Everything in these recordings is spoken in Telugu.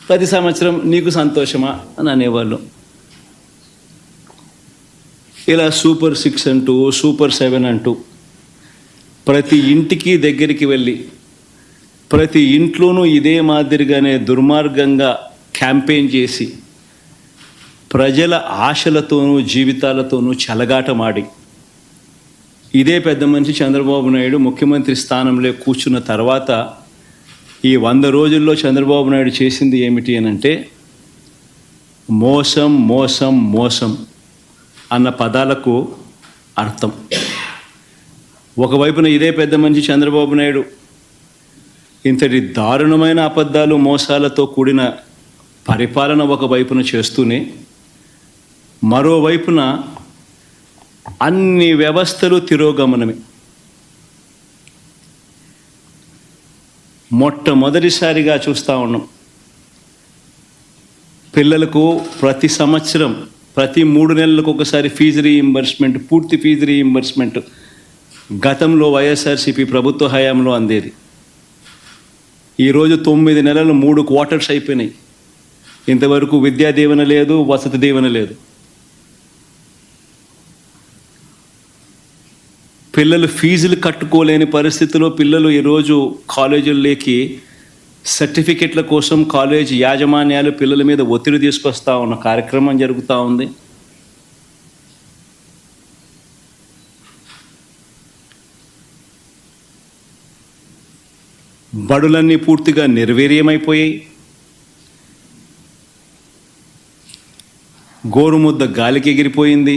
ప్రతి సంవత్సరం నీకు సంతోషమా అని అనేవాళ్ళు. ఇలా సూపర్ 6 అంటూ సూపర్ 7 అంటూ ప్రతి ఇంటికి దగ్గరికి వెళ్ళి ప్రతి ఇంట్లోనూ ఇదే మాదిరిగానే దుర్మార్గంగా క్యాంపెయిన్ చేసి ప్రజల ఆశలతోనూ జీవితాలతోనూ చెలగాటమాడి ఇదే పెద్ద మనిషి చంద్రబాబు నాయుడు ముఖ్యమంత్రి స్థానంలో కూర్చున్న తర్వాత ఈ 100 రోజుల్లో చంద్రబాబు నాయుడు చేసింది ఏమిటి అనంటే మోసం మోసం మోసం అన్న పదాలకు అర్థం. ఒకవైపున ఇదే పెద్ద మనిషి చంద్రబాబు నాయుడు ఇంతటి దారుణమైన అబద్ధాలు మోసాలతో కూడిన పరిపాలన ఒకవైపున చేస్తూనే మరోవైపున అన్ని వ్యవస్థలు తిరోగమనమే. మొట్టమొదటిసారిగా చూస్తూ ఉన్నాం పిల్లలకు ప్రతి సంవత్సరం ప్రతి 3 నెలలకు ఒకసారి ఫీజు రీయింబర్స్మెంట్, పూర్తి ఫీజు రీయింబర్స్మెంట్ గతంలో వైఎస్ఆర్సీపీ ప్రభుత్వ హయాంలో అందేది. ఈరోజు 9 నెలలు 3 క్వార్టర్స్ అయిపోయినాయి. ఇంతవరకు విద్యా దీవెన లేదు, వసతి దీవెన లేదు. పిల్లలు ఫీజులు కట్టుకోలేని పరిస్థితిలో పిల్లలు ఈరోజు కాలేజీల్లోకి సర్టిఫికెట్ల కోసం కాలేజ్ యాజమాన్యాలు పిల్లల మీద ఒత్తిడి తీసుకొస్తా ఉన్న కార్యక్రమం జరుగుతూ ఉంది. బడులన్నీ పూర్తిగా నిర్వీర్యమైపోయాయి. గోరుముద్ద గాలికి ఎగిరిపోయింది.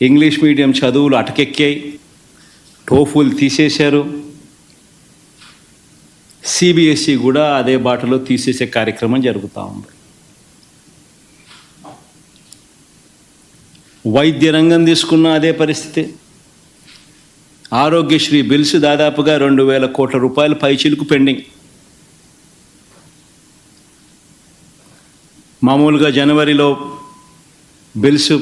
ఇంగ్లీష్ మీడియం చదువులు అటకెక్కాయి. టోఫుల్ తీసేశారు. సిబిఎస్ఈ కూడా అదే బాటలో తీసేసే కార్యక్రమం జరుగుతూ ఉంది. వైద్య రంగం తీసుకున్న అదే పరిస్థితి. ఆరోగ్యశ్రీ బిల్స్ దాదాపుగా 2,000 కోట్ల రూపాయల పైచిలుకు పెండింగ్. మామూలుగా జనవరిలో బిల్స్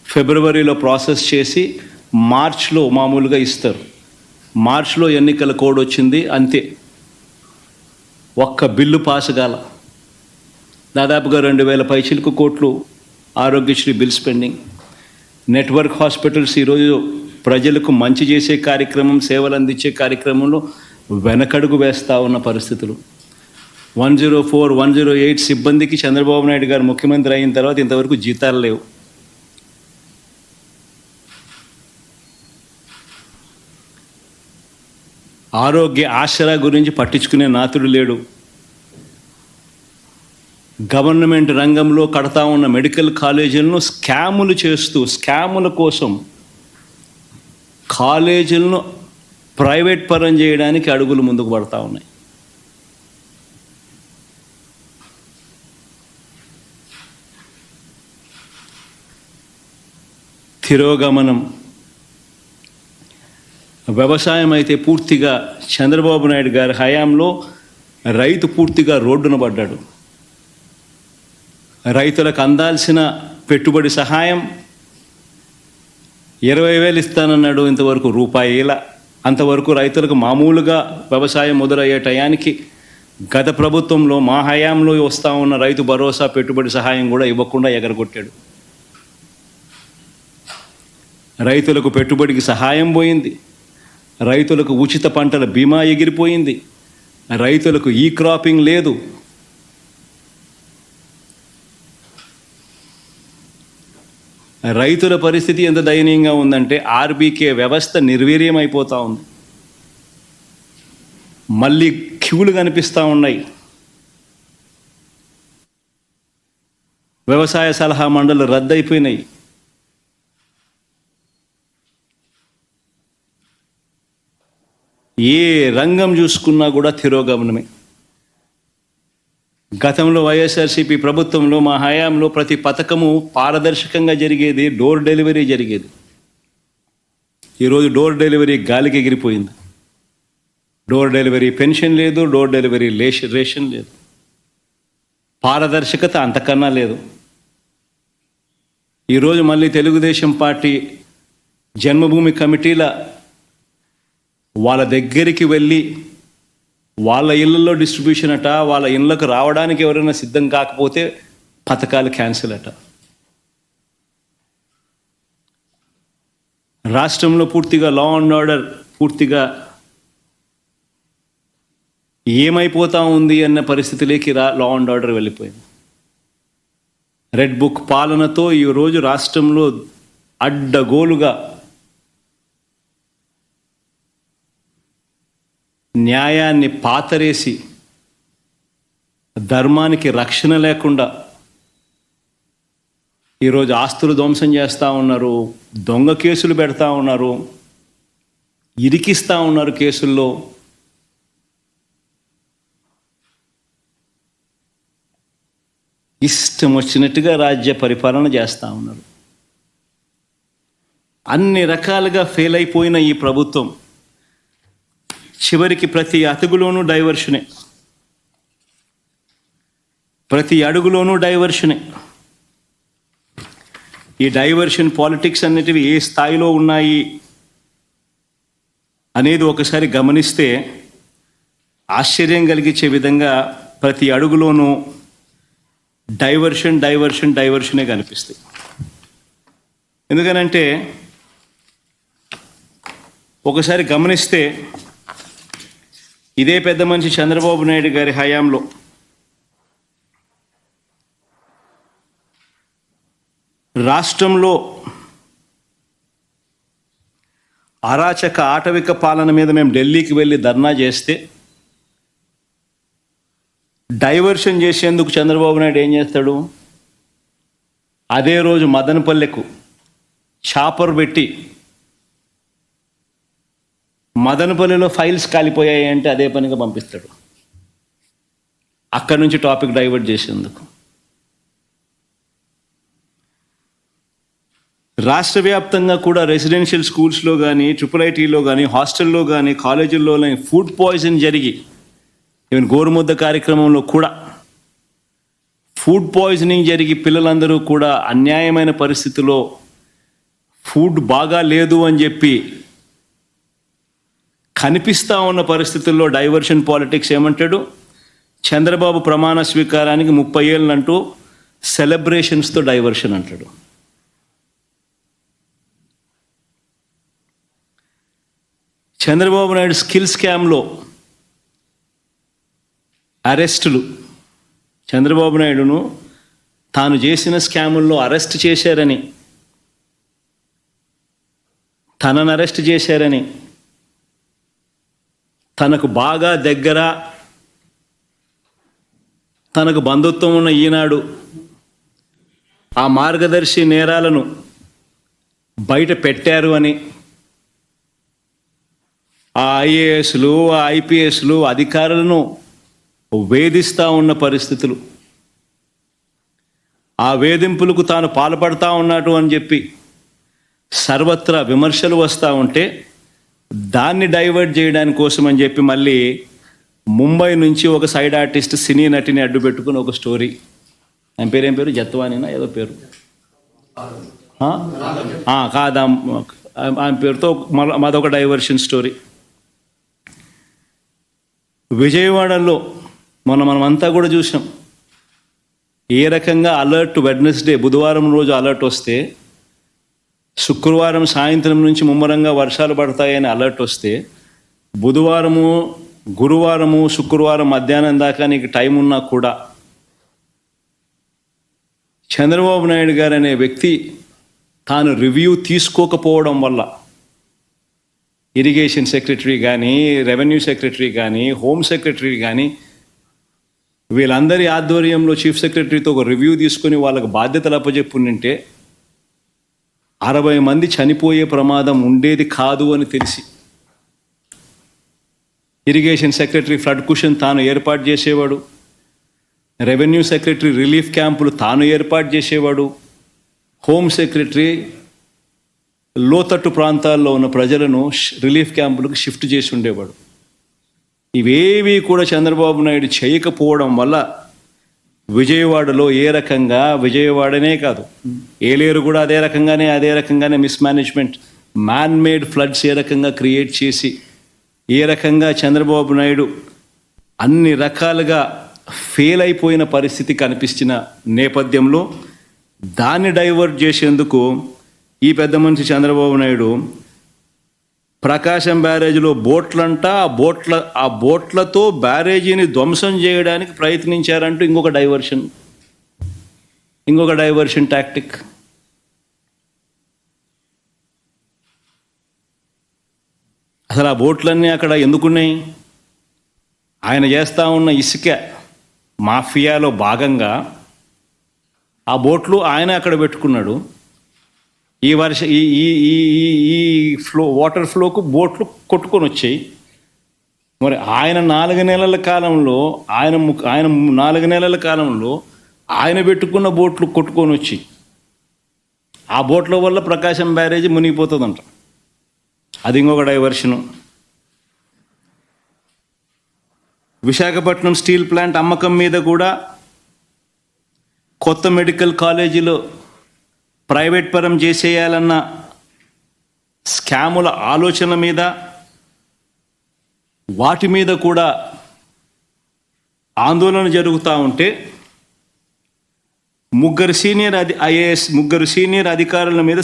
ఫిబ్రవరిలో ప్రాసెస్ చేసి మార్చ్లో మామూలుగా ఇస్తారు. మార్చ్లో ఎన్నికల కోడ్ వచ్చింది, అంతే. ఒక్క బిల్లు పాస్ కాల. దాదాపుగా 2,000 పైచిలుకు కోట్లు Aarogyasri bills pending. Network hospitals ఈరోజు ప్రజలకు మంచి చేసే కార్యక్రమం, సేవలు అందించే కార్యక్రమంలో వెనకడుగు వేస్తూ ఉన్న పరిస్థితులు. 104, 108 సిబ్బందికి చంద్రబాబు నాయుడు గారు ముఖ్యమంత్రి అయిన తర్వాత ఇంతవరకు జీతాలు లేవు. ఆరోగ్య ఆసరా గురించి పట్టించుకునే నాతుడు లేడు. గవర్నమెంట్ రంగంలో కడతా ఉన్న మెడికల్ కాలేజీలను స్కాములు చేస్తూ స్కాముల కోసం కాలేజీలను ప్రైవేట్ పరం చేయడానికి అడుగులు ముందుకు పడతా ఉన్నాయి. తిరోగమనం. వ్యవసాయం అయితే పూర్తిగా చంద్రబాబు నాయుడు గారి హయాంలో రైతు పూర్తిగా రోడ్డున పడ్డాడు. రైతులకు అందాల్సిన పెట్టుబడి సహాయం 20,000 ఇస్తానన్నాడు, ఇంతవరకు రూపాయిల. అంతవరకు రైతులకు మామూలుగా వ్యవసాయం మొదలయ్యే టయానికి గత ప్రభుత్వంలో మా హయాంలో వస్తూ ఉన్న రైతు భరోసా పెట్టుబడి సహాయం కూడా ఇవ్వకుండా ఎగరగొట్టాడు. రైతులకు పెట్టుబడికి సహాయం పోయింది. రైతులకు ఉచిత పంటల బీమా ఎగిరిపోయింది. రైతులకు ఈ క్రాపింగ్ లేదు. రైతుల పరిస్థితి ఎంత దయనీయంగా ఉందంటే ఆర్బీకే వ్యవస్థ నిర్వీర్యం అయిపోతూ ఉంది. మళ్ళీ క్యూలు కనిపిస్తూ ఉన్నాయి. వ్యవసాయ సలహా మండళ్ళు రద్దయిపోయినాయి. ఏ రంగం చూసుకున్నా కూడా తిరోగమనమే. గతంలో వైఎస్ఆర్సీపీ ప్రభుత్వంలో మా హయాంలో ప్రతి పథకము పారదర్శకంగా జరిగేది, డోర్ డెలివరీ జరిగేది. ఈరోజు డోర్ డెలివరీ గాలికి ఎగిరిపోయింది. డోర్ డెలివరీ పెన్షన్ లేదు, డోర్ డెలివరీ రేషన్ లేదు. పారదర్శకత అంతకన్నా లేదు. ఈరోజు మళ్ళీ తెలుగుదేశం పార్టీ జన్మభూమి కమిటీల వాళ్ళ దగ్గరికి వెళ్ళి వాళ్ళ ఇళ్ళల్లో డిస్ట్రిబ్యూషన్ అట, వాళ్ళ ఇళ్ళకు రావడానికి ఎవరైనా సిద్ధం కాకపోతే పథకాలు క్యాన్సిల్ అట. రాష్ట్రంలో పూర్తిగా లా అండ్ ఆర్డర్ పూర్తిగా ఏమైపోతా ఉంది అన్న పరిస్థితిలోకి లా అండ్ ఆర్డర్ వెళ్ళిపోయింది. రెడ్ బుక్ పాలనతో ఈరోజు రాష్ట్రంలో అడ్డగోలుగా న్యాయాన్ని పాతరేసి ధర్మానికి రక్షణ లేకుండా ఈరోజు ఆస్తులు ధ్వంసం చేస్తూ ఉన్నారు, దొంగ కేసులు పెడతా ఉన్నారు, ఇరికిస్తూ ఉన్నారు కేసుల్లో. ఇష్టం వచ్చినట్టుగా రాజ్య పరిపాలన చేస్తూ ఉన్నారు. అన్ని రకాలుగా ఫెయిల్ అయిపోయిన ఈ ప్రభుత్వం చివరికి ప్రతి అడుగులోనూ డైవర్షనే, ప్రతి అడుగులోనూ డైవర్షనే. ఈ డైవర్షన్ పాలిటిక్స్ అనేటివి ఏ స్థాయిలో ఉన్నాయి అనేది ఒకసారి గమనిస్తే ఆశ్చర్యం కలిగించే విధంగా ప్రతి అడుగులోనూ డైవర్షన్ డైవర్షన్ డైవర్షనే కనిపిస్తాయి. ఎందుకనంటే ఒకసారి గమనిస్తే ఇదే పెద్ద మనిషి చంద్రబాబు నాయుడు గారి హయాంలో రాష్ట్రంలో అరాచక ఆటవిక పాలన మీద మేము ఢిల్లీకి వెళ్ళి ధర్నా చేస్తే డైవర్షన్ చేసేందుకు చంద్రబాబు నాయుడు ఏం చేస్తాడు, అదే రోజు మదనపల్లెకు చాపర్ పెట్టి మదనపల్లిలో ఫైల్స్ కాలిపోయాయి అంటే అదే పనిగా పంపిస్తాడు, అక్కడి నుంచి టాపిక్ డైవర్ట్ చేసేందుకు. రాష్ట్ర వ్యాప్తంగా కూడా రెసిడెన్షియల్ స్కూల్స్లో కానీ, IIITలో కానీ, హాస్టల్లో కానీ, కాలేజీల్లో కానీ ఫుడ్ పాయిజన్ జరిగి, ఈవెన్ గోరుముద్ద కార్యక్రమంలో కూడా ఫుడ్ పాయిజనింగ్ జరిగి పిల్లలందరూ కూడా అన్యాయమైన పరిస్థితిలో ఫుడ్ బాగా లేదు అని చెప్పి కనిపిస్తూ ఉన్న పరిస్థితుల్లో డైవర్షన్ పాలిటిక్స్ ఏమంటాడు, చంద్రబాబు ప్రమాణ స్వీకారానికి 30 ఏళ్ళు అంటూ సెలబ్రేషన్స్తో డైవర్షన్ అంటాడు. చంద్రబాబు నాయుడు స్కిల్ స్కామ్లో అరెస్టులు, చంద్రబాబు నాయుడును తాను చేసిన స్కాముల్లో అరెస్ట్ చేశారని, తనను అరెస్ట్ చేశారని, తనకు బాగా దగ్గర తనకు బంధుత్వం ఉన్న ఈనాడు ఆ మార్గదర్శి నేరాలను బయట పెట్టారు అని ఆ ఐఏఎస్లు, ఆ ఐపీఎస్లు అధికారులను వేధిస్తూ ఉన్న పరిస్థితులు, ఆ వేధింపులకు తాను పాల్పడతా ఉన్నాడు అని చెప్పి సర్వత్రా విమర్శలు వస్తూ ఉంటే దాన్ని డైవర్ట్ చేయడానికి కోసం అని చెప్పి మళ్ళీ ముంబై నుంచి ఒక సైడ్ ఆర్టిస్ట్ సినీ నటిని అడ్డు పెట్టుకుని ఒక స్టోరీ, ఆయన పేరు ఏం పేరు, జత్వానినా ఏదో పేరు కాదా, ఆయన పేరుతో మాదొక డైవర్షన్ స్టోరీ. విజయవాడలో మనమంతా కూడా చూసాం ఏ రకంగా అలర్ట్ వెడ్నెస్డే బుధవారం రోజు అలర్ట్ వస్తే శుక్రవారం సాయంత్రం నుంచి ముమ్మరంగా వర్షాలు పడతాయని అలర్ట్ వస్తే బుధవారము, గురువారము, శుక్రవారం మధ్యాహ్నం దాకా నీకు టైం ఉన్నా కూడా చంద్రబాబు నాయుడు గారు అనే వ్యక్తి తాను రివ్యూ తీసుకోకపోవడం వల్ల ఇరిగేషన్ సెక్రటరీ కానీ, రెవెన్యూ సెక్రటరీ కానీ, హోమ్ సెక్రటరీ కానీ వీళ్ళందరి ఆధ్వర్యంలో చీఫ్ సెక్రటరీతో ఒక రివ్యూ తీసుకొని వాళ్ళకు బాధ్యతలు అప్పచెప్పుంటే 60 మంది చనిపోయే ప్రమాదం ఉండేది కాదు అని తెలిసి ఇరిగేషన్ సెక్రటరీ ఫ్లడ్ కుషన్ తాను ఏర్పాటు చేసేవాడు, రెవెన్యూ సెక్రటరీ రిలీఫ్ క్యాంపులు తాను ఏర్పాటు చేసేవాడు, హోమ్ సెక్రటరీ లోతట్టు ప్రాంతాల్లో ఉన్న ప్రజలను రిలీఫ్ క్యాంపులకు షిఫ్ట్ చేసి ఉండేవాడు. ఇవేవి కూడా చంద్రబాబు నాయుడు చేయకపోవడం వల్ల విజయవాడలో ఏ రకంగా, విజయవాడనే కాదు ఏలేరు కూడా అదే రకంగానే మిస్మేనేజ్మెంట్, మ్యాన్ మేడ్ ఫ్లడ్స్ ఏ రకంగా క్రియేట్ చేసి ఏ రకంగా చంద్రబాబు నాయుడు అన్ని రకాలుగా ఫెయిల్ అయిపోయిన పరిస్థితి కనిపించిన నేపథ్యంలో దాన్ని డైవర్ట్ చేసేందుకు ఈ పెద్ద మనిషి చంద్రబాబు నాయుడు ప్రకాశం బ్యారేజీలో బోట్లంట ఆ బోట్లతో బ్యారేజీని ధ్వంసం చేయడానికి ప్రయత్నించారంటూ ఇంకొక డైవర్షన్ టాక్టిక్. అసలు ఆ బోట్లన్నీ అక్కడ ఎందుకున్నాయి? ఆయన చేస్తూ ఉన్న ఇసుక మాఫియాలో భాగంగా ఆ బోట్లు ఆయన అక్కడ పెట్టుకున్నాడు. ఈ వాటర్ ఫ్లోకు బోట్లు కొట్టుకొని వచ్చాయి. మరి ఆయన 4 నెలల కాలంలో ఆయన పెట్టుకున్న బోట్లు కొట్టుకొని వచ్చి ఆ బోట్ల వల్ల ప్రకాశం బ్యారేజీ మునిగిపోతుందంట. అది ఇంకొక డైవర్షను. విశాఖపట్నం స్టీల్ ప్లాంట్ అమ్మకం మీద కూడా కొత్త మెడికల్ కాలేజీలో ప్రైవేట్ పరం చేసేయాలన్న స్కాముల ఆలోచన మీద వాటి మీద కూడా ఆందోళన జరుగుతూ ఉంటే ముగ్గురు సీనియర్ అధికారుల మీద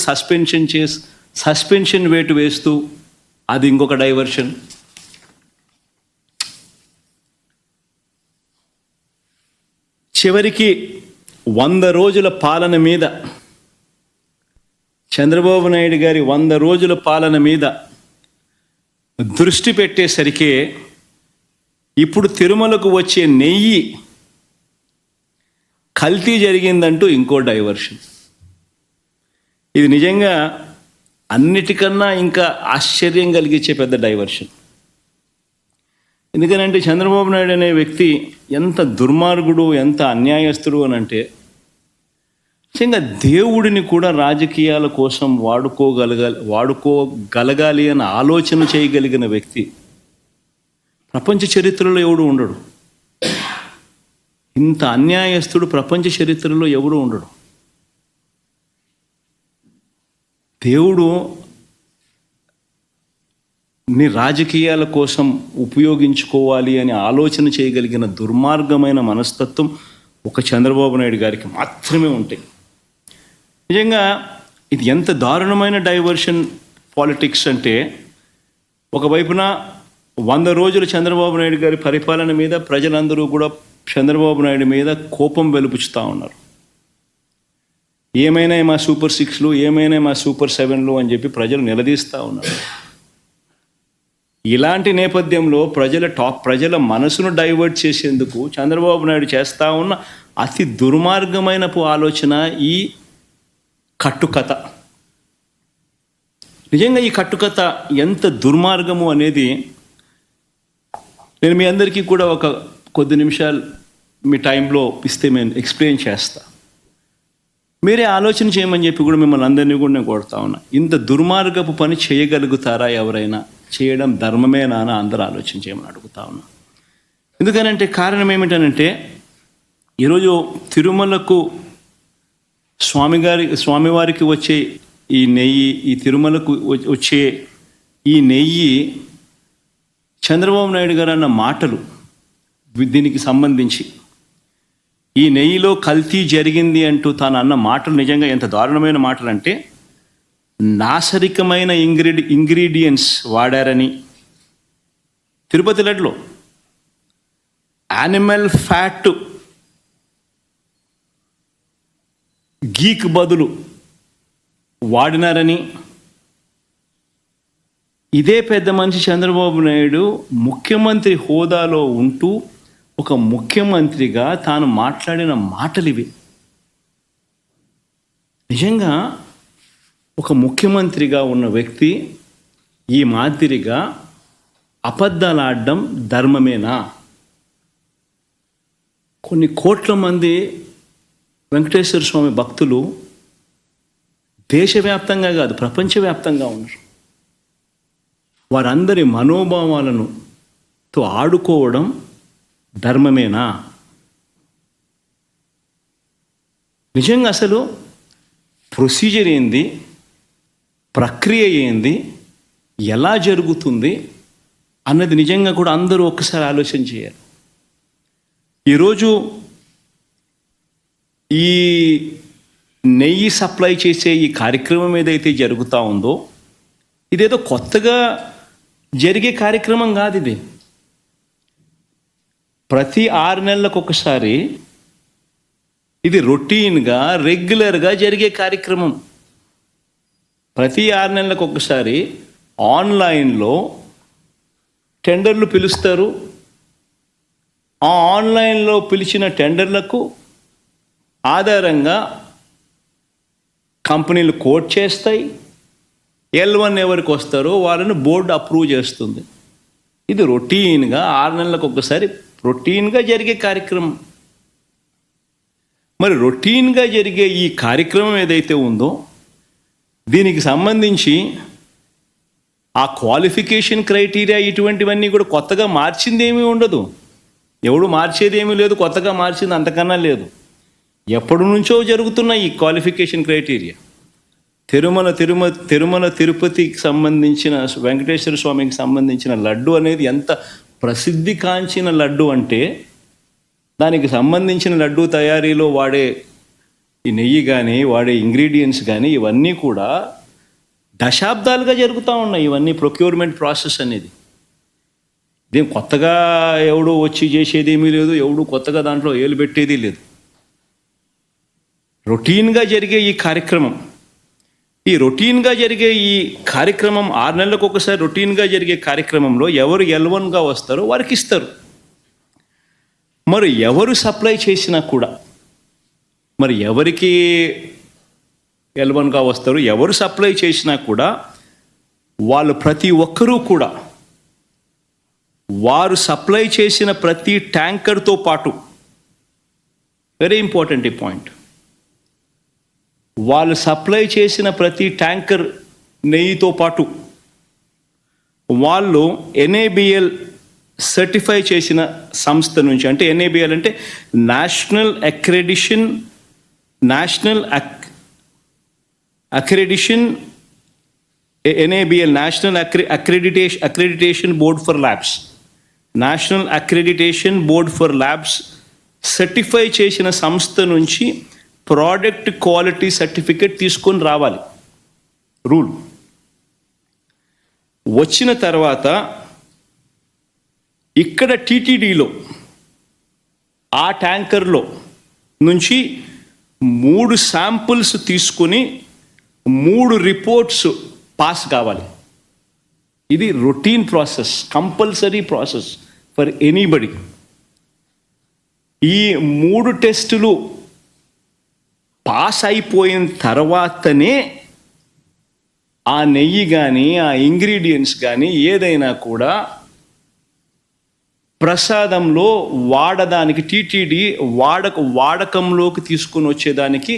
సస్పెన్షన్ వేటు వేస్తూ అది ఇంకొక డైవర్షన్. చివరికి 100 రోజుల పాలన మీద చంద్రబాబు నాయుడు గారి 100 రోజుల పాలన మీద దృష్టి పెట్టేసరికి ఇప్పుడు తిరుమలకు వచ్చే నెయ్యి కల్తీ జరిగిందంటూ ఇంకో డైవర్షన్. ఇది నిజంగా అన్నిటికన్నా ఇంకా ఆశ్చర్యం కలిగించే పెద్ద డైవర్షన్. ఎందుకనంటే చంద్రబాబు నాయుడు అనే వ్యక్తి ఎంత దుర్మార్గుడు, ఎంత అన్యాయస్తుడు అని అంటే నిజంగా దేవుడిని కూడా రాజకీయాల కోసం వాడుకోగలగాలి అని ఆలోచన చేయగలిగిన వ్యక్తి ప్రపంచ చరిత్రలో ఎవడు ఉండడు. ఇంత అన్యాయస్తుడు ప్రపంచ చరిత్రలో ఎవడు ఉండడు. దేవుడు ని రాజకీయాల కోసం ఉపయోగించుకోవాలి అని ఆలోచన చేయగలిగిన దుర్మార్గమైన మనస్తత్వం ఒక చంద్రబాబు నాయుడు గారికి మాత్రమే ఉంటాయి. నిజంగా ఇది ఎంత దారుణమైన డైవర్షన్ పాలిటిక్స్ అంటే, ఒకవైపున 100 రోజులు చంద్రబాబు నాయుడు గారి పరిపాలన మీద ప్రజలందరూ కూడా చంద్రబాబు నాయుడు మీద కోపం వెలుపుచుతూ ఉన్నారు. ఏమైనా మా సూపర్ 6లు, ఏమైనా మా సూపర్ 7లు అని చెప్పి ప్రజలు నిలదీస్తూ ఉన్నారు. ఇలాంటి నేపథ్యంలో ప్రజల మనసును డైవర్ట్ చేసేందుకు చంద్రబాబు నాయుడు చేస్తూ ఉన్న అతి దుర్మార్గమైన ఆలోచన ఈ కట్టుకథ. నిజంగా ఈ కట్టుకథ ఎంత దుర్మార్గము అనేది నేను మీ అందరికీ కూడా ఒక కొద్ది నిమిషాలు మీ టైంలో ఇస్తే నేను ఎక్స్ప్లెయిన్ చేస్తా. మీరే ఆలోచన చేయమని చెప్పి కూడా మిమ్మల్ని అందరినీ కూడా నేను కొడతా ఉన్నా. ఇంత దుర్మార్గపు పని చేయగలుగుతారా ఎవరైనా? చేయడం ధర్మమేనా అని అందరూ ఆలోచన చేయమని అడుగుతా ఉన్నా. ఎందుకనంటే కారణం ఏమిటనంటే, ఈరోజు తిరుమలకు స్వామివారికి వచ్చే ఈ నెయ్యి, ఈ తిరుమలకు వచ్చే ఈ నెయ్యి చంద్రబాబు నాయుడు గారు అన్న మాటలు దీనికి సంబంధించి, ఈ నెయ్యిలో కల్తీ జరిగింది అంటూ తాను అన్న మాటలు నిజంగా ఎంత దారుణమైన మాటలు అంటే, నాసరికమైన ఇంగ్రీడియంట్స్ వాడారని, తిరుపతి లడ్డులో యానిమల్ ఫ్యాట్ గీక్ బదులు వాడినారని, ఇదే పెద్ద మనిషి చంద్రబాబు నాయుడు ముఖ్యమంత్రి హోదాలో ఉంటూ ఒక ముఖ్యమంత్రిగా తాను మాట్లాడిన మాటలు ఇవి. నిజంగా ఒక ముఖ్యమంత్రిగా ఉన్న వ్యక్తి ఈ మాదిరిగా అబద్ధాలు ఆడడం ధర్మమేనా? కొన్ని కోట్ల మంది వెంకటేశ్వర స్వామి భక్తులు దేశవ్యాప్తంగా కాదు ప్రపంచవ్యాప్తంగా ఉన్నారు. వారందరి మనోభావాలను తో ఆడుకోవడం ధర్మమేనా? నిజంగా అసలు ప్రొసీజర్ ఏంది, ప్రక్రియ ఏంది, ఎలా జరుగుతుంది అన్నది నిజంగా కూడా అందరూ ఒక్కసారి ఆలోచన చేయాలి. ఈరోజు ఈ నెయ్యి సప్లై చేసే ఈ కార్యక్రమం ఏదైతే జరుగుతూ ఉందో ఇదేదో కొత్తగా జరిగే కార్యక్రమం కాదు. ఇది ప్రతి 6 నెలలకు ఒకసారి ఇది రొటీన్గా రెగ్యులర్గా జరిగే కార్యక్రమం. ప్రతి 6 నెలలకు ఒకసారి ఆన్లైన్లో టెండర్లు పిలుస్తారు. ఆ ఆన్లైన్లో పిలిచిన టెండర్లకు ఆధారంగా కంపెనీలు కోట్ చేస్తాయి. L1 ఎవరికి వస్తారో వాళ్ళని బోర్డు అప్రూవ్ చేస్తుంది. ఇది రొటీన్గా 6 నెలలకు ఒకసారి రొటీన్గా జరిగే కార్యక్రమం. మరి రొటీన్గా జరిగే ఈ కార్యక్రమం ఏదైతే ఉందో దీనికి సంబంధించి ఆ క్వాలిఫికేషన్ క్రైటీరియా ఇటువంటివన్నీ కూడా కొత్తగా మార్చింది ఏమీ ఉండదు. ఎవడు మార్చేది ఏమీ లేదు, కొత్తగా మార్చింది అంతకన్నా లేదు. ఎప్పటి నుంచో జరుగుతున్న ఈ క్వాలిఫికేషన్ క్రైటీరియా తిరుమల తిరుపతికి సంబంధించిన వెంకటేశ్వర స్వామికి సంబంధించిన లడ్డు అనేది ఎంత ప్రసిద్ధి కాంచిన లడ్డు అంటే దానికి సంబంధించిన లడ్డు తయారీలో వాడే ఈ నెయ్యి కానీ వాడే ఇంగ్రీడియంట్స్ కానీ ఇవన్నీ కూడా దశాబ్దాలుగా జరుగుతూ ఉన్నాయి. ఇవన్నీ ప్రొక్యూర్మెంట్ ప్రాసెస్ అనేది ఇదేం కొత్తగా ఎవడు వచ్చి చేసేది ఏమీ లేదు, ఎవడు కొత్తగా దాంట్లో ఏలు పెట్టేది లేదు. రొటీన్గా జరిగే ఈ కార్యక్రమం, ఈ రొటీన్గా జరిగే ఈ కార్యక్రమం 6 నెలలకు ఒకసారి రొటీన్గా జరిగే కార్యక్రమంలో ఎవరు L1గా వస్తారో వారికి ఇస్తారు. మరి ఎవరు సప్లై చేసినా కూడా, మరి ఎవరికి L1గా వస్తారు, ఎవరు సప్లై చేసినా కూడా వాళ్ళు ప్రతి ఒక్కరూ కూడా వారు సప్లై చేసిన ప్రతి ట్యాంకర్తో పాటు, వెరీ ఇంపార్టెంట్ ఈ పాయింట్, వాళ్ళు సప్లై చేసిన ప్రతి ట్యాంకర్ నెయ్యితో పాటు వాళ్ళు NABL సర్టిఫై చేసిన సంస్థ నుంచి, అంటే NABL అంటే national accreditation NABL national accreditation board for labs, national accreditation board for labs certify చేసిన సంస్థ నుంచి ప్రోడక్ట్ క్వాలిటీ సర్టిఫికేట్ తీసుకొని రావాలి. రూల్ వచ్చిన తర్వాత ఇక్కడ TTDలో ఆ ట్యాంకర్లో నుంచి 3 శాంపుల్స్ తీసుకొని 3 రిపోర్ట్స్ పాస్ కావాలి. ఇది routine process, compulsory process for anybody. ఈ 3 టెస్టులు పాస్ అయిపోయిన తర్వాతనే ఆ నెయ్యి కానీ ఆ ఇంగ్రీడియంట్స్ కానీ ఏదైనా కూడా ప్రసాదంలో వాడడానికి TTD వాడకంలోకి తీసుకొని వచ్చేదానికి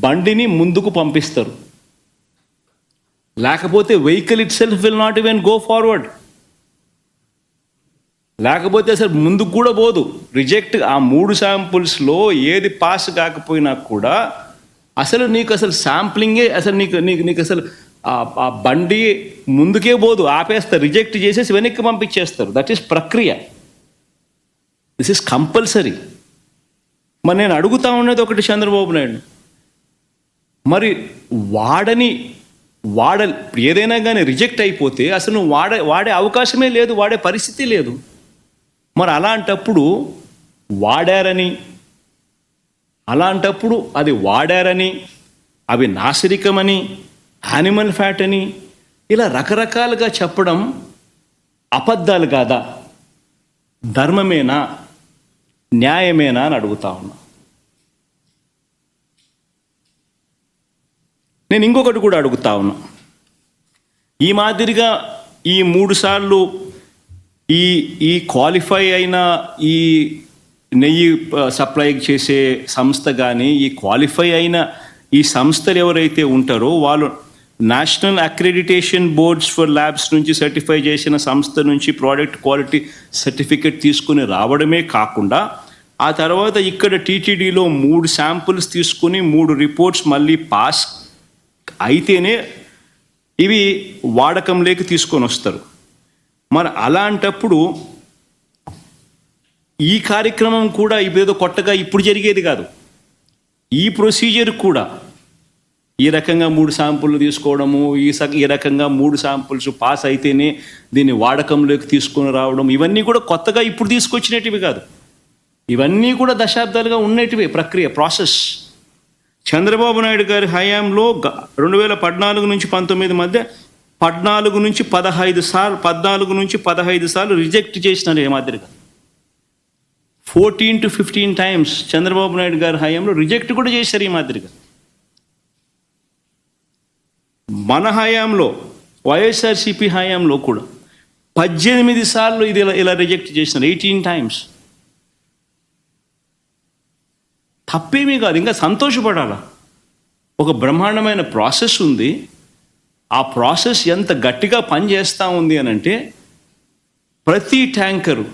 బండిని ముందుకు పంపిస్తారు. లేకపోతే vehicle it self will not even go forward. లేకపోతే అసలు ముందుకు కూడా పోదు, రిజెక్ట్. ఆ 3 శాంపుల్స్లో ఏది పాస్ కాకపోయినా కూడా అసలు నీకు అసలు శాంప్లింగే అసలు నీకు అసలు ఆ బండి ముందుకే పోదు, ఆపేస్తారు, రిజెక్ట్ చేసేసి వెనక్కి పంపించేస్తారు. దట్ ఈస్ ప్రక్రియ. This is compulsory. మరి నేను అడుగుతా ఉన్నది ఒకటి, చంద్రబాబు నాయుడు, మరి ఏదైనా కానీ రిజెక్ట్ అయిపోతే అసలు నువ్వు వాడే అవకాశమే లేదు, వాడే పరిస్థితి లేదు. మరి అలాంటప్పుడు అది వాడారని, అవి నాసిరకమని, యానిమల్ ఫ్యాట్ అని ఇలా రకరకాలుగా చెప్పడం అబద్ధాలు కాదా? ధర్మమేనా, న్యాయమేనా అని అడుగుతా ఉన్నా. నేను ఇంకొకటి కూడా అడుగుతా ఉన్నా. ఈ మాదిరిగా ఈ 3 సార్లు ఈ క్వాలిఫై అయిన ఈ నెయ్యి సప్లై చేసే సంస్థ కానీ, ఈ క్వాలిఫై అయిన ఈ సంస్థలు ఎవరైతే ఉంటారో వాళ్ళు national accreditation boards for labs నుంచి సర్టిఫై చేసిన సంస్థ నుంచి ప్రోడక్ట్ క్వాలిటీ సర్టిఫికేట్ తీసుకుని రావడమే కాకుండా ఆ తర్వాత ఇక్కడ TTDలో 3 శాంపుల్స్ తీసుకుని 3 రిపోర్ట్స్ మళ్ళీ పాస్ అయితేనే ఇవి వాడకంలోకి తీసుకొని వస్తారు. మరి అలాంటప్పుడు ఈ కార్యక్రమం కూడా ఇదేదో కొత్తగా ఇప్పుడు జరిగేది కాదు. ఈ ప్రొసీజర్ కూడా ఈ రకంగా 3 శాంపుల్ తీసుకోవడము, ఈ రకంగా 3 శాంపుల్స్ పాస్ అయితేనే దీన్ని వాడకంలోకి తీసుకొని రావడం, ఇవన్నీ కూడా కొత్తగా ఇప్పుడు తీసుకొచ్చినటివి కాదు. ఇవన్నీ కూడా దశాబ్దాలుగా ఉన్నటివే ప్రక్రియ, ప్రాసెస్. చంద్రబాబు నాయుడు గారి హయాంలో 2014 నుంచి 19 మధ్య 14 నుంచి 15 సార్లు రిజెక్ట్ చేసినారు. ఏ మాదిరిగా 14 to 15 టైమ్స్ చంద్రబాబు నాయుడు గారి హయాంలో రిజెక్ట్ కూడా చేశారు ఈ మాదిరిగా. మన హయాంలో వైఎస్ఆర్సీపీ హయాంలో కూడా 18 సార్లు ఇది ఇలా రిజెక్ట్ చేసినారు, 18 టైమ్స్. తప్పేమీ కాదు, ఇంకా సంతోషపడాలా. ఒక బ్రహ్మాండమైన ప్రాసెస్ ఉంది. ఆ ప్రాసెస్ ఎంత గట్టిగా పనిచేస్తూ ఉంది అని అంటే, ప్రతి ట్యాంకరు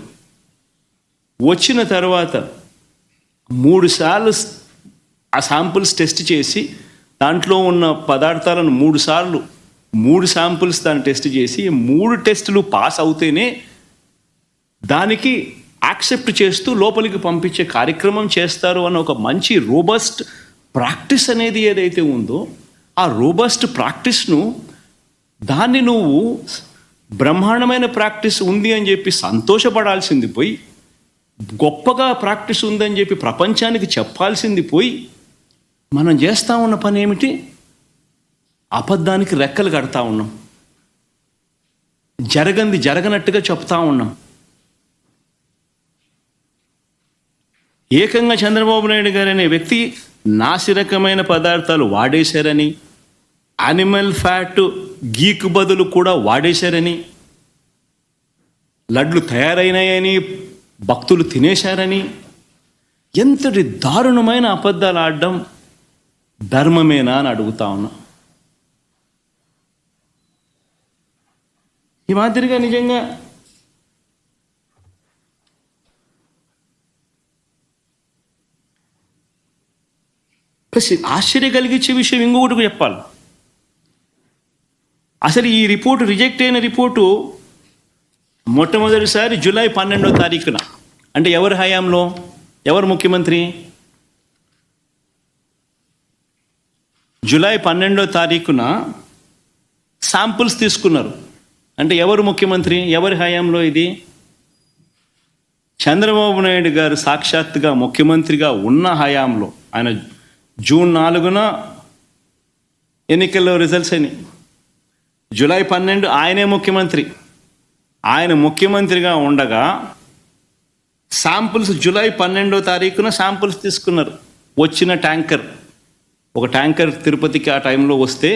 వచ్చిన తర్వాత 3 సార్లు ఆ శాంపుల్స్ టెస్ట్ చేసి దాంట్లో ఉన్న పదార్థాలను 3 శాంపుల్స్ దాన్ని టెస్ట్ చేసి 3 టెస్టులు పాస్ అవుతేనే దానికి యాక్సెప్ట్ చేస్తూ లోపలికి పంపించే కార్యక్రమం చేస్తారు అన్న ఒక మంచి రోబస్ట్ ప్రాక్టీస్ అనేది ఏదైతే ఉందో, ఆ రోబస్ట్ ప్రాక్టీస్ను దాన్ని నువ్వు బ్రహ్మాండమైన ప్రాక్టీస్ ఉంది అని చెప్పి సంతోషపడాల్సింది పోయి, గొప్పగా ప్రాక్టీస్ ఉందని చెప్పి ప్రపంచానికి చెప్పాల్సింది పోయి, మనం చేస్తూ ఉన్న పని ఏమిటి? అబద్ధానికి రెక్కలు కడతా ఉన్నాం, జరగనట్టుగా చెప్తా ఉన్నాం. ఏకంగా చంద్రబాబు నాయుడు గారు అనే వ్యక్తి నాసిరకమైన పదార్థాలు వాడేశారని, యానిమల్ ఫ్యాట్ గీకు బదులు కూడా వాడేశారని, లడ్లు తయారైనాయని భక్తులు తినేశారని, ఎంతటి దారుణమైన అబద్ధాలు ఆడడం ధర్మమేనా అని అడుగుతా ఉన్నా. ఈ మాదిరిగా నిజంగా ఆశ్చర్య కలిగించే విషయం ఇంకొకటి చెప్పాలి. అసలు ఈ రిపోర్టు, రిజెక్ట్ అయిన రిపోర్టు మొట్టమొదటిసారి జూలై 12వ తారీఖున, అంటే ఎవరి హయాంలో, ఎవరు ముఖ్యమంత్రి? జూలై 12వ తారీఖున శాంపుల్స్ తీసుకున్నారు. అంటే ఎవరు ముఖ్యమంత్రి, ఎవరి హయాంలో ఇది? చంద్రబాబు నాయుడు గారు సాక్షాత్తుగా ముఖ్యమంత్రిగా ఉన్న హయాంలో. ఆయన జూన్ 4న ఎన్నికల్లో రిజల్ట్స్ అయినాయి. జూలై 12 ఆయనే ముఖ్యమంత్రి. ఆయన ముఖ్యమంత్రిగా ఉండగా శాంపుల్స్ జూలై 12వ తారీఖున శాంపుల్స్ తీసుకున్నారు. వచ్చిన ఒక ట్యాంకర్ తిరుపతికి ఆ టైంలో వస్తే,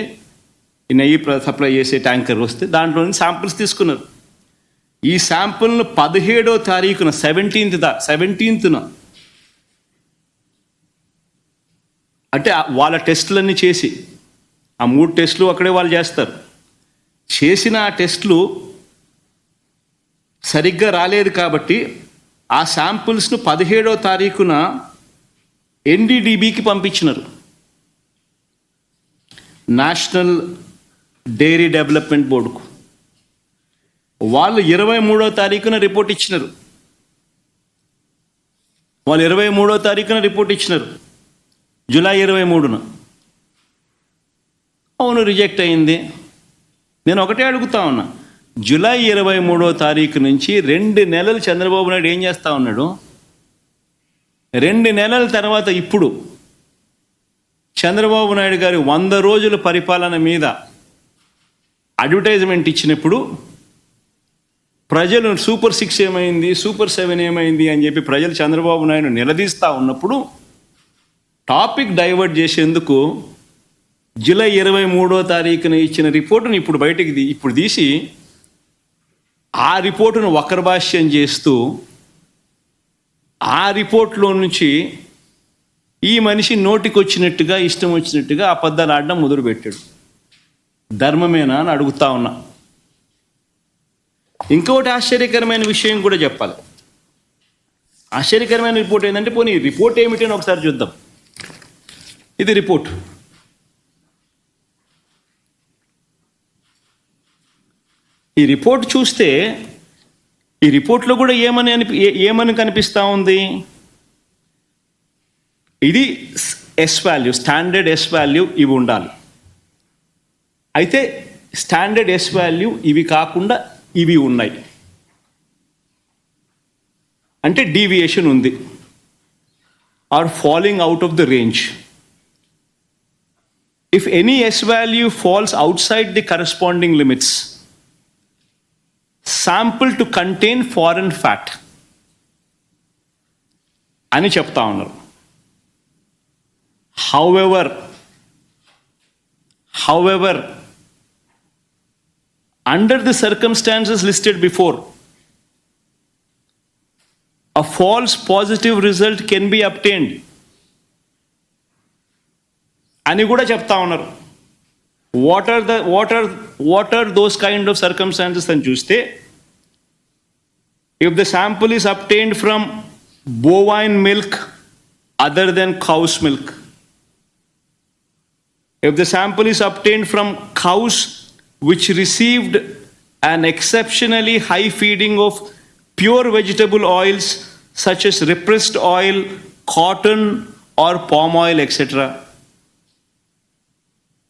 ఈ నెయ్యి సప్లై చేసే ట్యాంకర్ వస్తే దాంట్లో నుంచి శాంపుల్స్ తీసుకున్నారు. ఈ శాంపుల్ను 17వ తారీఖున 17న అంటే వాళ్ళ టెస్టులన్నీ చేసి, ఆ 3 టెస్టులు అక్కడే వాళ్ళు చేస్తారు. చేసిన ఆ టెస్టులు సరిగ్గా రాలేదు కాబట్టి ఆ శాంపుల్స్ను 17వ తారీఖున NDDBకి పంపించినారు, నేషనల్ డైరీ డెవలప్మెంట్ బోర్డుకు. వాళ్ళు 23వ తారీఖున రిపోర్ట్ ఇచ్చినారు. జూలై 23న. అవును, రిజెక్ట్ అయింది. నేను ఒకటే అడుగుతా ఉన్నా, జూలై 23వ తారీఖు నుంచి 2 నెలలు చంద్రబాబు నాయుడు ఏం చేస్తూ ఉన్నాడు? 2 నెలల తర్వాత ఇప్పుడు చంద్రబాబు నాయుడు గారి 100 రోజుల పరిపాలన మీద అడ్వర్టైజ్మెంట్ ఇచ్చినప్పుడు ప్రజలు సూపర్ 6 ఏమైంది, సూపర్ 7 ఏమైంది అని చెప్పి ప్రజలు చంద్రబాబు నాయుడు నిలదీస్తూ ఉన్నప్పుడు టాపిక్ డైవర్ట్ చేసేందుకు జూలై 23వ తారీఖున ఇచ్చిన రిపోర్టును ఇప్పుడు తీసి ఆ రిపోర్టును వక్రభాష్యం చేస్తూ ఆ రిపోర్ట్లో నుంచి ఈ మనిషి నోటికొచ్చినట్టుగా, ఇష్టం వచ్చినట్టుగా అబద్ధాలు ఆడడం మొదలుపెట్టాడు. ధర్మమేనా అని అడుగుతా ఉన్నా. ఇంకొకటి ఆశ్చర్యకరమైన విషయం కూడా చెప్పాలి. ఆశ్చర్యకరమైన రిపోర్ట్ ఏంటంటే, పోనీ రిపోర్ట్ ఏమిటి అని ఒకసారి చూద్దాం. ఇది రిపోర్ట్. ఈ రిపోర్ట్ చూస్తే ఈ రిపోర్ట్లో కూడా ఏమని కనిపిస్తూ ఉంది, ఇది S value, standard S value ఇవి ఉండాలి. అయితే స్టాండర్డ్ ఎస్ వాల్యూ ఇవి కాకుండా ఇవి ఉన్నాయి అంటే డీవియేషన్ ఉంది, or falling out of the range. If any S value falls outside the corresponding limits, sample to contain foreign fat అని చెప్తా ఉన్నారు. However, under the circumstances listed before, a false positive result can be obtained అని కూడా చెప్తా ఉన్నారు. What are those kind of circumstances అని చూస్తే, if the sample is obtained from bovine milk other than cow's milk, if the sample is obtained from cows which received an exceptionally high feeding of pure vegetable oils such as repressed oil, cotton or palm oil, etc.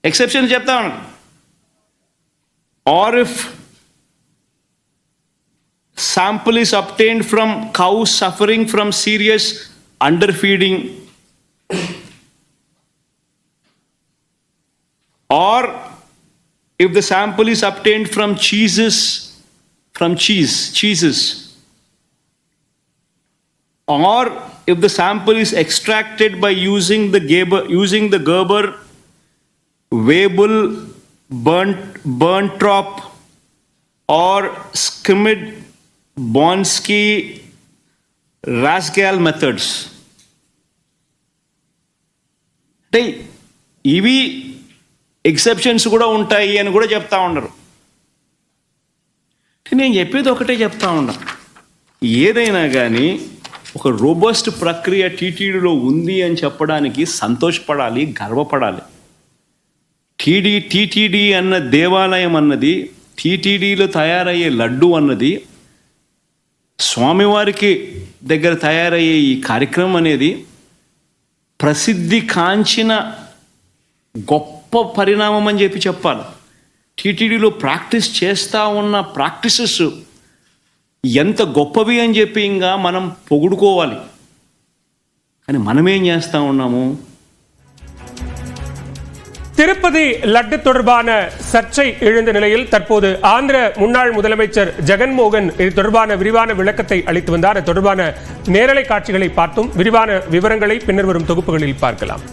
Exception చెప్తా ఉన్నాను. Or if sample is obtained from cows suffering from serious underfeeding, or if the sample is obtained from cheeses, or if the sample is extracted by using the Gerber, Weibull, Berntrop or Schmidt, Bonsky, Rasgal methods. అంటే ఇవి ఎక్సెప్షన్స్ కూడా ఉంటాయి అని కూడా చెప్తా ఉన్నారు. నేను చెప్పేది ఒకటే చెప్తా ఉన్నా, ఏదైనా కానీ ఒక రోబస్ట్ ప్రక్రియ టీటీడీలో ఉంది అని చెప్పడానికి సంతోషపడాలి, గర్వపడాలి. టీటీడీ అన్న దేవాలయం అన్నది, టీటీడీలో తయారయ్యే లడ్డు అన్నది, స్వామివారికి దగ్గర తయారయ్యే ఈ కార్యక్రమం అనేది ప్రసిద్ధి కాంచిన గొప్ప పరిణామం అని చెప్పాలి. టీటీడీలో ప్రాక్టీస్ చేస్తూ ఉన్న ప్రాక్టీసెస్ ఎంత గొప్పవి అని చెప్పి ఇంకా మనం పొగుడుకోవాలి. కానీ మనమేం చేస్తూ ఉన్నాము? திருப்பதி லட்டு தொடர்பான சர்ச்சை எழுந்த நிலையில் தற்போது ஆந்திர முன்னாள் முதலமைச்சர் ஜெகன்மோகன் இது தொடர்பான விரிவான விளக்கத்தை அளித்து வந்தார். தொடர்பான நேரலை காட்சிகளை பார்த்தும் விரிவான விவரங்களை பின்னர் வரும் தொகுப்புகளில் பார்க்கலாம்.